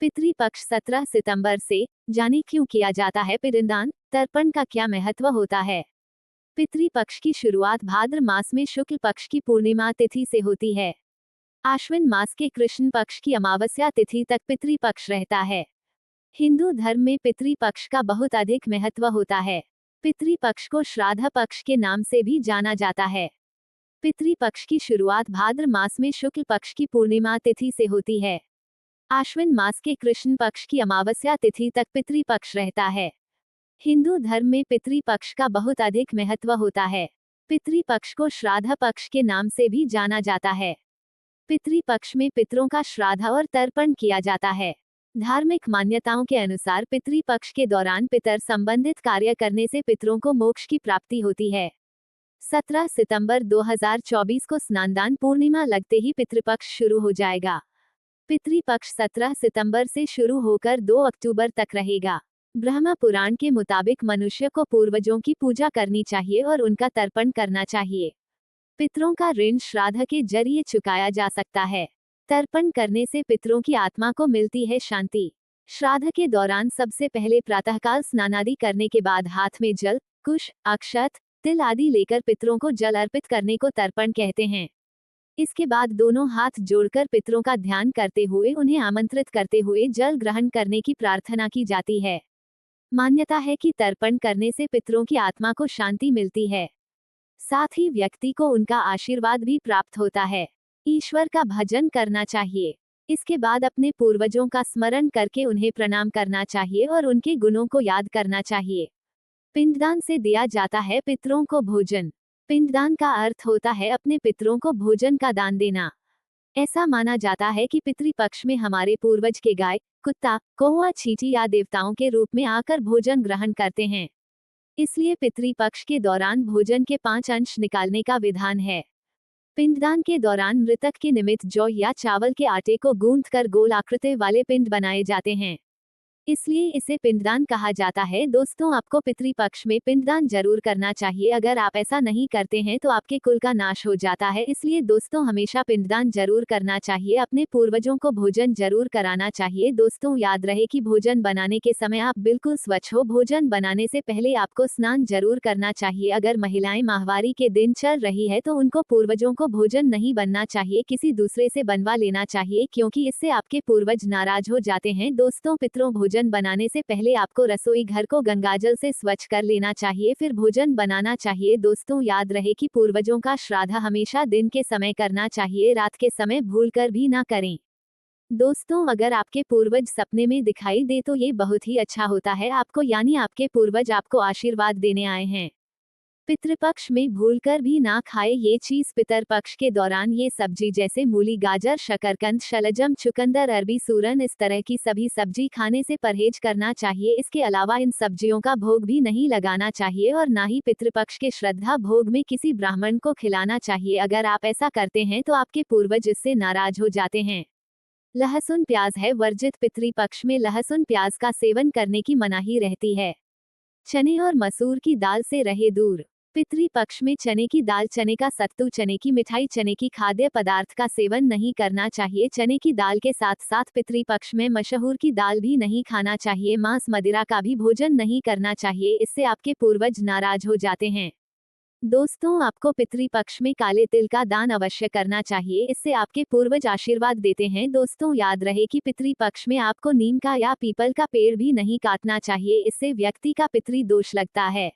पितृपक्ष 17 सितंबर से। जाने क्यों किया जाता है पिंडदान, तर्पण का क्या महत्व होता है। पितृपक्ष की शुरुआत भाद्र मास में शुक्ल पक्ष की पूर्णिमा तिथि से होती है। आश्विन मास के कृष्ण पक्ष की अमावस्या तिथि तक पितृपक्ष रहता है। हिंदू धर्म में पितृपक्ष का बहुत अधिक महत्व होता है। पितृपक्ष को श्राद्ध पक्ष के नाम से भी जाना जाता है। पितृपक्ष की शुरुआत भाद्र मास में शुक्ल पक्ष की पूर्णिमा तिथि से होती है। आश्विन मास के कृष्ण पक्ष की अमावस्या तिथि तक पितृपक्ष रहता है। हिंदू धर्म में पितृपक्ष का बहुत अधिक महत्व होता है। पितृपक्ष को श्राद्ध पक्ष के नाम से भी जाना जाता है। पितृपक्ष में पितरों का श्राद्ध और तर्पण किया जाता है। धार्मिक मान्यताओं के अनुसार पितृपक्ष के दौरान पितर संबंधित कार्य करने से पितरों को मोक्ष की प्राप्ति होती है। 17 सितंबर 2024 को स्नानदान पूर्णिमा लगते ही पितृपक्ष शुरू हो जाएगा। पितृपक्ष 17 सितंबर से शुरू होकर 2 अक्टूबर तक रहेगा। ब्रह्म पुराण के मुताबिक मनुष्य को पूर्वजों की पूजा करनी चाहिए और उनका तर्पण करना चाहिए। पितरों का ऋण श्राद्ध के जरिए चुकाया जा सकता है। तर्पण करने से पितरों की आत्मा को मिलती है शांति। श्राद्ध के दौरान सबसे पहले प्रातःकाल स्नानादि करने के बाद हाथ में जल, कुश, अक्षत, तिल आदि लेकर पितरों को जल अर्पित करने को तर्पण कहते हैं। इसके बाद दोनों हाथ जोड़कर पितरों का ध्यान करते हुए उन्हें आमंत्रित करते हुए जल ग्रहण करने की प्रार्थना की जाती है। मान्यता है कि तर्पण करने से पितरों की आत्मा को शांति मिलती है। साथ ही व्यक्ति को उनका आशीर्वाद भी प्राप्त होता है। ईश्वर का भजन करना चाहिए। इसके बाद अपने पूर्वजों का स्मरण करके उन्हें प्रणाम करना चाहिए और उनके गुणों को याद करना चाहिए। पिंडदान से दिया जाता है पितरों को भोजन। पिंडदान का अर्थ होता है अपने पितरों को भोजन का दान देना। ऐसा माना जाता है कि पितृपक्ष में हमारे पूर्वज के गाय, कुत्ता, कौवा, चींटी या देवताओं के रूप में आकर भोजन ग्रहण करते हैं। इसलिए पितृपक्ष के दौरान भोजन के 5 अंश निकालने का विधान है। पिंडदान के दौरान मृतक के निमित्त जौ या चावल के आटे को गूंथकर गोल आकृति वाले पिंड बनाए जाते हैं। इसलिए इसे पिंडदान कहा जाता है। दोस्तों, आपको पितृपक्ष में पिंडदान जरूर करना चाहिए। अगर आप ऐसा नहीं करते हैं तो आपके कुल का नाश हो जाता है। इसलिए दोस्तों, हमेशा पिंडदान जरूर करना चाहिए। अपने पूर्वजों को भोजन जरूर कराना चाहिए। दोस्तों, याद रहे कि भोजन बनाने के समय आप बिल्कुल स्वच्छ हो। भोजन बनाने से पहले आपको स्नान जरूर करना चाहिए। अगर महिलाएं माहवारी के दिन चल रही है तो उनको पूर्वजों को भोजन नहीं बनना चाहिए, किसी दूसरे से बनवा लेना चाहिए, क्योंकि इससे आपके पूर्वज नाराज हो जाते हैं। दोस्तों, पितरों भोजन बनाने से पहले आपको रसोई घर को गंगाजल से स्वच्छ कर लेना चाहिए, फिर भोजन बनाना चाहिए। दोस्तों, याद रहे कि पूर्वजों का श्राद्ध हमेशा दिन के समय करना चाहिए, रात के समय भूलकर भी ना करें। दोस्तों, अगर आपके पूर्वज सपने में दिखाई दे तो ये बहुत ही अच्छा होता है आपको, यानी आपके पूर्वज आपको आशीर्वाद देने आए हैं। पितृपक्ष में भूलकर भी ना खाए ये चीज। पितरपक्ष के दौरान ये सब्जी जैसे मूली, गाजर, शकरकंद, शलजम, चुकंदर, अरबी, सूरन, इस तरह की सभी सब्जी खाने से परहेज करना चाहिए। इसके अलावा इन सब्जियों का भोग भी नहीं लगाना चाहिए और ना ही पितृपक्ष के श्रद्धा भोग में किसी ब्राह्मण को खिलाना चाहिए। अगर आप ऐसा करते हैं तो आपके पूर्वज इससे नाराज हो जाते हैं। लहसुन प्याज है वर्जित। पितृपक्ष में लहसुन प्याज का सेवन करने की मनाही रहती है। चने और मसूर की दाल से रहे दूर। पितृपक्ष में चने की दाल, चने का सत्तू, चने की मिठाई, चने की खाद्य पदार्थ का सेवन नहीं करना चाहिए। चने की दाल के साथ साथ पितृपक्ष में मशहूर की दाल भी नहीं खाना चाहिए। मांस, मदिरा का भी भोजन नहीं करना चाहिए, इससे आपके पूर्वज नाराज हो जाते हैं। दोस्तों, आपको पितृपक्ष में काले तिल का दान अवश्य करना चाहिए, इससे आपके पूर्वज आशीर्वाद देते हैं। दोस्तों, याद रहे कि पितृपक्ष में आपको नीम का या पीपल का पेड़ भी नहीं काटना चाहिए, इससे व्यक्ति का पितृ दोष लगता है।